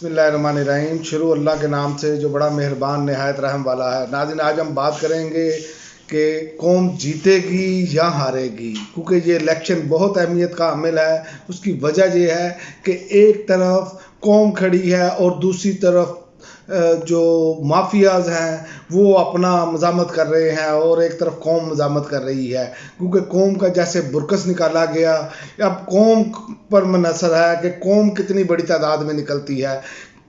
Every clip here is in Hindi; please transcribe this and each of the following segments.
बिस्मिल्लाहिर्रहमानिर्रहीम। शुरू अल्लाह के नाम से जो बड़ा मेहरबान नहायत रहम वाला है। नाज़रीन, आज हम बात करेंगे कि कौम जीतेगी या हारेगी, क्योंकि ये इलेक्शन बहुत अहमियत का हामिल है। उसकी वजह ये है कि एक तरफ कौम खड़ी है और दूसरी तरफ जो माफियाज हैं वो अपना मज़ामत कर रहे हैं और एक तरफ कौम मज़ामत कर रही है। क्योंकि कौम का जैसे बुरकस निकाला गया, अब कौम पर मुनहसर है कि कौम कितनी बड़ी तादाद में निकलती है।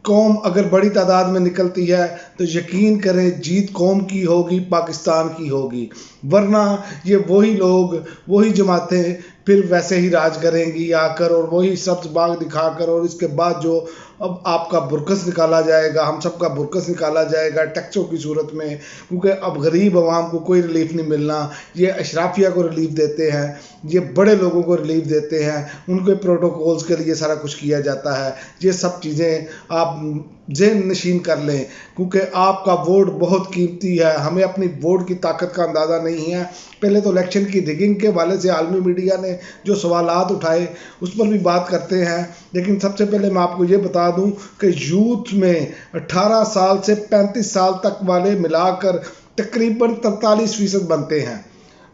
कौम अगर बड़ी तादाद में निकलती है तो यकीन करें जीत कौम की होगी, पाकिस्तान की होगी। वरना ये वही लोग, वही जमातें फिर वैसे ही राज करेंगी आकर, और वही सब्ज बाग दिखाकर, और इसके बाद जो अब आपका बुरकस निकाला जाएगा, हम सब का बुरकस निकाला जाएगा टैक्सों की सूरत में। क्योंकि अब गरीब आवाम को कोई रिलीफ नहीं मिलना। ये अशराफिया को रिलीफ देते हैं, ये बड़े लोगों को रिलीफ देते हैं, उनके प्रोटोकॉल्स के लिए सारा कुछ किया जाता है। ये सब चीज़ें आप ज़हन नशीन कर लें, क्योंकि आपका वोट बहुत कीमती है। हमें अपनी वोट की ताकत का अंदाज़ा नहीं है। पहले तो इलेक्शन की रिगिंग के हवाले से आलमी मीडिया ने जो सवालात उठाए उस पर भी बात करते हैं, लेकिन सबसे पहले मैं आपको ये बता दूं कि यूथ में 18 साल से 35 साल तक वाले मिलाकर तकरीबन 43% बनते हैं,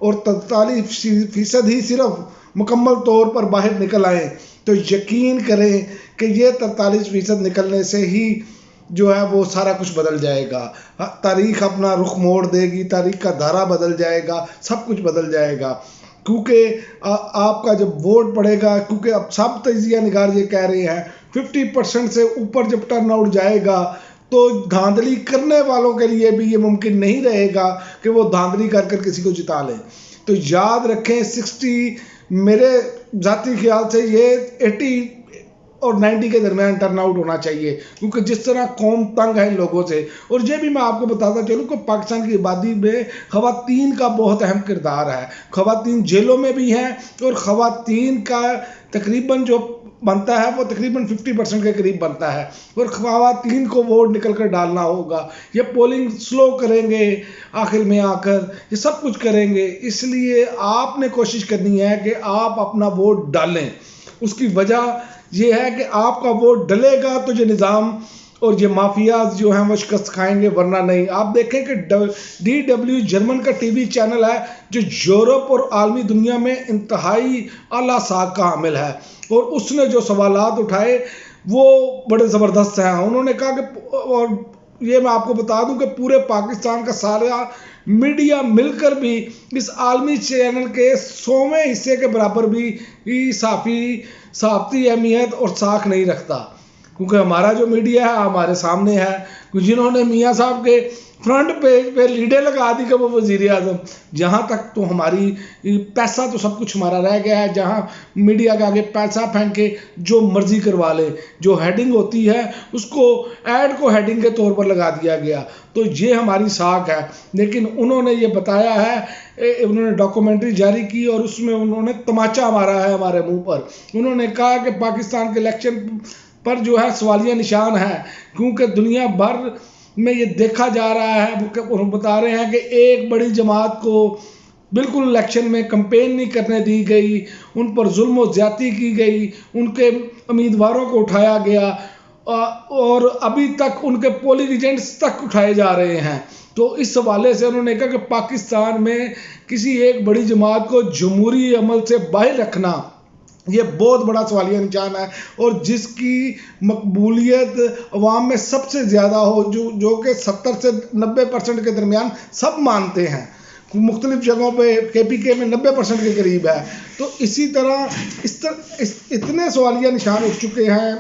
और 43% ही सिर्फ मुकम्मल तौर पर बाहर निकल आए। तो यकीन करें कि ये 43% निकलने से ही जो है वो सारा कुछ बदल जाएगा। तारीख अपना रुख मोड़ देगी, तारीख का धारा बदल जाएगा, सब कुछ बदल जाएगा। क्योंकि आपका जब वोट पड़ेगा, क्योंकि अब सब तजिया निगार ये कह रहे हैं 50% से ऊपर जब टर्न आउट जाएगा तो धांधली करने वालों के लिए भी ये मुमकिन नहीं रहेगा कि वो धांधली कर कर किसी को जिता लें। तो याद रखें 60, मेरे ज़ाती ख्याल से ये 80 और 90 के दरमियान टर्न आउट होना चाहिए, क्योंकि जिस तरह कौम तंग है इन लोगों से। और ये भी मैं आपको बताता चलूँ कि पाकिस्तान की आबादी में ख़वातीन का बहुत अहम किरदार है। ख़वातीन जेलों में भी हैं, और ख़वातीन का तकरीबन जो बनता है वो तकरीबन 50% के करीब बनता है, और ख़वातीन को वोट निकल कर डालना होगा। ये पोलिंग स्लो करेंगे, आखिर में आकर ये सब कुछ करेंगे। इसलिए आपने कोशिश करनी है कि आप अपना वोट डालें। उसकी वजह ये है कि आपका वोट डलेगा तो ये निज़ाम और ये माफियाज जो हैं वो शिकस्त खाएंगे, वरना नहीं। आप देखें कि DW जर्मन का टीवी चैनल है जो यूरोप और आलमी दुनिया में इंतहाई आला साख का हामिल है, और उसने जो सवालात उठाए वो बड़े ज़बरदस्त हैं। उन्होंने कहा कि, और ये मैं आपको बता दूं कि पूरे पाकिस्तान का सारा मीडिया मिलकर भी इस आलमी चैनल के 100वें हिस्से के बराबर भी सहाफ़ती अहमियत और साख नहीं रखता। क्योंकि हमारा जो मीडिया है हमारे सामने है, जिन्होंने मियाँ साहब के फ्रंट पेज पे लीडे लगा दी कि वो वज़ीर आज़म। जहाँ तक तो हमारी पैसा तो सब कुछ हमारा रह गया है, जहाँ मीडिया के आगे पैसा फेंक के जो मर्जी करवा ले। जो हेडिंग होती है उसको ऐड को हेडिंग के तौर पर लगा दिया गया। तो ये हमारी साख है। लेकिन उन्होंने ये बताया है, उन्होंने डॉक्यूमेंट्री जारी की और उसमें उन्होंने तमाचा मारा है हमारे मुँह पर। उन्होंने कहा कि पाकिस्तान के इलेक्शन पर जो है सवालिया निशान है, क्योंकि दुनिया भर में ये देखा जा रहा है। वो बता रहे हैं कि एक बड़ी जमात को बिल्कुल इलेक्शन में कैंपेन नहीं करने दी गई, उन पर जुल्म और ज्यादती की गई, उनके उम्मीदवारों को उठाया गया, और अभी तक उनके पोलिंग एजेंट्स तक उठाए जा रहे हैं। तो इस हवाले से उन्होंने कहा कि पाकिस्तान में किसी एक बड़ी जमात को जमहूरी अमल से बाहर रखना ये बहुत बड़ा सवालिया निशान है, और जिसकी मकबूलियत अवाम में सबसे ज़्यादा हो, जो कि 70 से 90% के दरमियान सब मानते हैं। मुख्तलिफ जगहों पे KPK में 90% के करीब है। तो इसी तरह इतने सवालिया निशान उठ चुके हैं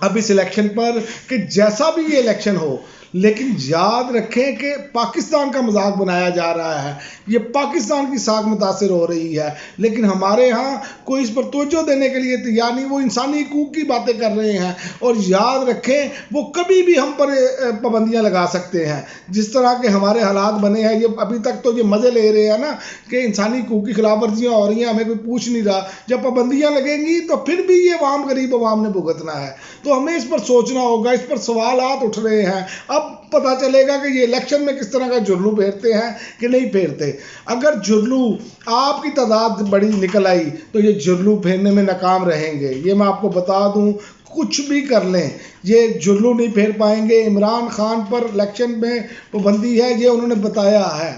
अब इस इलेक्शन पर कि जैसा भी ये इलेक्शन हो, लेकिन याद रखें कि पाकिस्तान का मजाक बनाया जा रहा है, ये पाकिस्तान की साख मुतासिर हो रही है। लेकिन हमारे यहाँ कोई इस पर तवज्जो देने के लिए तैयार नहीं, वो इंसानी हकूक़ की बातें कर रहे हैं। और याद रखें वो कभी भी हम पर पाबंदियाँ लगा सकते हैं। जिस तरह के हमारे हालात बने हैं, ये अभी तक तो ये मज़े ले रहे हैं ना कि इंसानी हकूक़ की खिलाफ वर्जियाँ हो रही हैं, हमें कोई पूछ नहीं रहा। जब पाबंदियाँ लगेंगी तो फिर भी ये गरीब अवाम ने भुगतना है। तो हमें इस पर सोचना होगा, इस पर सवालात उठ रहे हैं। अब अब पता चलेगा कि ये इलेक्शन में किस तरह का जुर्लू फेरते हैं कि नहीं फेरते। अगर जुर्लू आपकी तादाद बड़ी निकल आई तो ये जुर्लू फेरने में नाकाम रहेंगे। ये मैं आपको बता दूं, कुछ भी कर लें ये जुर्लू नहीं फेर पाएंगे। इमरान खान पर इलेक्शन में पाबंदी है, ये उन्होंने बताया है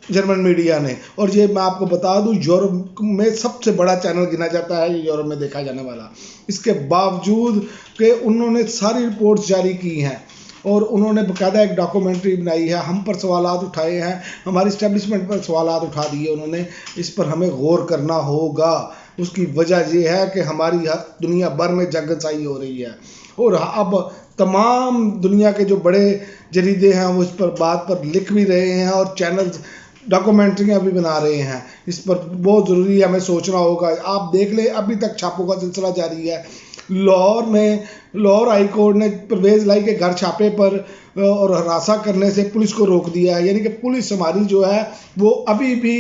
जर्मन मीडिया ने। और ये मैं आपको बता दूं, यूरोप में सबसे बड़ा चैनल गिना जाता है ये यूरोप में देखा जाने वाला। इसके बावजूद कि उन्होंने सारी रिपोर्ट्स जारी की हैं और उन्होंने बाकायदा एक डॉक्यूमेंट्री बनाई है, हम पर सवालात उठाए हैं, हमारी इस्टेब्लिशमेंट पर सवालात उठा दिए उन्होंने। इस पर हमें गौर करना होगा। उसकी वजह ये है कि हमारी दुनिया भर में जंगसाई हो रही है और अब तमाम दुनिया के जो बड़े जरीदे हैं वो इस पर बात पर लिख भी रहे हैं और चैनल्स डॉक्यूमेंट्रियाँ भी बना रहे हैं। इस पर बहुत ज़रूरी है, हमें सोचना होगा। आप देख लें, अभी तक छापों का सिलसिला जारी है। लाहौर हाई कोर्ट ने परवेज़ लाई के घर छापे पर और हरासा करने से पुलिस को रोक दिया है। यानी कि पुलिस हमारी जो है वो अभी भी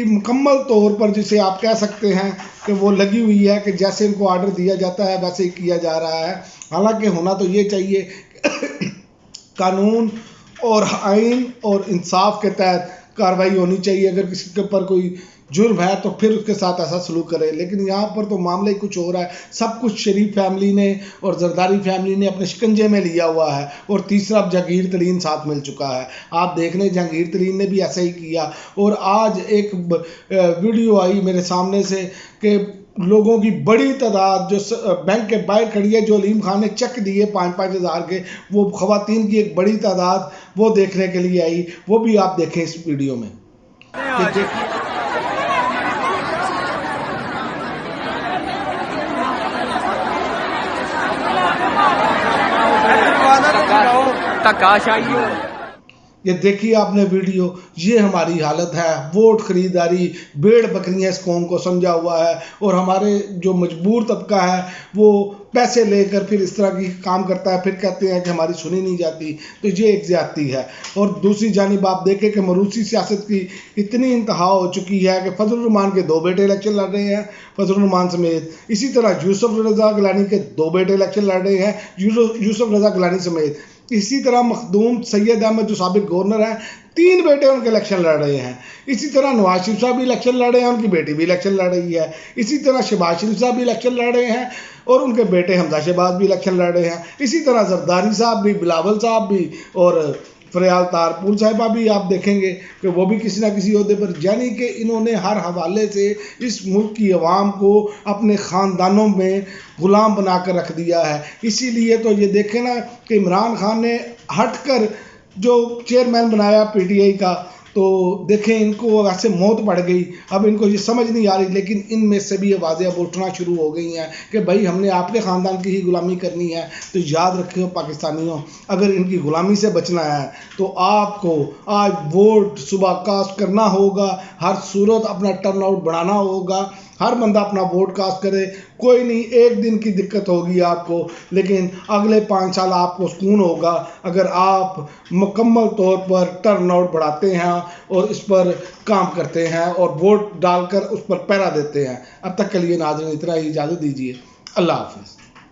मुकम्मल तौर पर, जिसे आप कह सकते हैं कि वो लगी हुई है कि जैसे इनको ऑर्डर दिया जाता है वैसे ही किया जा रहा है। हालांकि होना तो ये चाहिए कानून और आइन और इंसाफ के तहत कार्रवाई होनी चाहिए। अगर किसी के ऊपर कोई जुर्म है तो फिर उसके साथ ऐसा सलूक करे, लेकिन यहाँ पर तो मामला ही कुछ हो रहा है। सब कुछ शरीफ फैमिली ने और जरदारी फैमिली ने अपने शिकंजे में लिया हुआ है और तीसरा अब जहांगीर तरीन साथ मिल चुका है। आप देख लें, जहांगीर तरीन ने भी ऐसा ही किया। और आज एक वीडियो आई मेरे सामने से कि लोगों की बड़ी तादाद जो बैंक के बाहर खड़ी है, जो अलीम खान ने चेक दिए 5-5 हज़ार के, वो ख़वातीन की एक बड़ी तादाद वो देखने के लिए आई। वो भी आप देखें इस वीडियो में। ये देखिए आपने वीडियो, ये हमारी हालत है। वोट खरीदारी, भेड़ बकरियां इस कौम को समझा हुआ है और हमारे जो मजबूर तबका है वो पैसे लेकर फिर इस तरह की काम करता है, फिर कहते हैं कि हमारी सुनी नहीं जाती। तो ये एक ज्यादती है। और दूसरी जानिब आप देखें कि मरूसी सियासत की इतनी इंतहा हो चुकी है कि फजल रहमान के 2 बेटे इलेक्शन लड़ रहे हैं, फजल रहमान समेत। इसी तरह यूसुफ रजा गिलानी के 2 बेटे इलेक्शन लड़ रहे हैं, यूसुफ रजा गिलानी समेत। इसी तरह मखदूम सैयद अहमद जो साबिक गवर्नर हैं, 3 बेटे उनके इलेक्शन लड़ रहे हैं। इसी तरह नवाज शरीफ साहब भी इलेक्शन लड़ रहे हैं, उनकी बेटी भी इलेक्शन लड़ रही है। इसी तरह शहबाज शरीफ साहब भी इलेक्शन लड़ रहे हैं और उनके बेटे हमजा शहबाज भी इलेक्शन लड़ रहे हैं। इसी तरह जरदारी साहब भी, बिलावल साहब भी और फरियाल तारपुर साहिबा भी आप देखेंगे कि वो भी किसी ना किसी ओहदे पर। यानी कि इन्होंने हर हवाले से इस मुल्क की आवाम को अपने ख़ानदानों में ग़ुलाम बना कर रख दिया है। इसीलिए तो ये देखें ना कि इमरान खान ने हटकर जो चेयरमैन बनाया PTI का, तो देखें इनको वैसे मौत पड़ गई। अब इनको ये समझ नहीं आ रही, लेकिन इनमें से भी आवाज़ें अब उठना शुरू हो गई हैं कि भाई हमने आपके ख़ानदान की ही ग़ुलामी करनी है। तो याद रखियो पाकिस्तानियों, अगर इनकी ग़ुलामी से बचना है तो आपको आज वोट सुबह कास्ट करना होगा। हर सूरत अपना टर्न आउट बढ़ाना होगा। हर बंदा अपना वोट कास्ट करे। कोई नहीं, एक दिन की दिक्कत होगी आपको, लेकिन अगले 5 साल आपको सुकून होगा अगर आप मुकम्मल तौर पर टर्न आउट बढ़ाते हैं और इस पर काम करते हैं और वोट डालकर उस पर पहरा देते हैं। अब तक के लिए नाज़रीन इतना ही, इजाज़त दीजिए। अल्लाह हाफ़िज़।